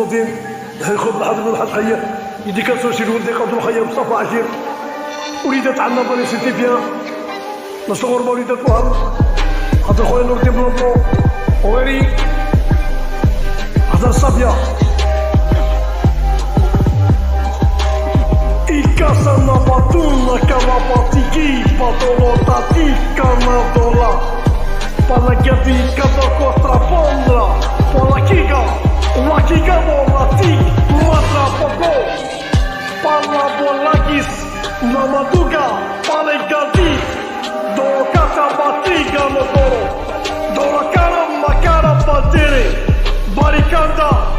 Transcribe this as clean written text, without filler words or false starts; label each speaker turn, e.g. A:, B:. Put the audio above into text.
A: الدين خذ لحد من لحد خير يدي كنسوشي ولدي قدرو خير مصطفى عشير وليدات عنا بني سيتي بيان نصغر بوليدات وهب خاطر خويا نور الدين بلونطو وغيري هذا الصبية Ikasana batuna kama batiki patolota tikana dola para gati kada kostra pondra para kiga wakiga bola tik matra popo para bolakis namaduga para gati do kata batiga no doro doro cara makara padere barikanda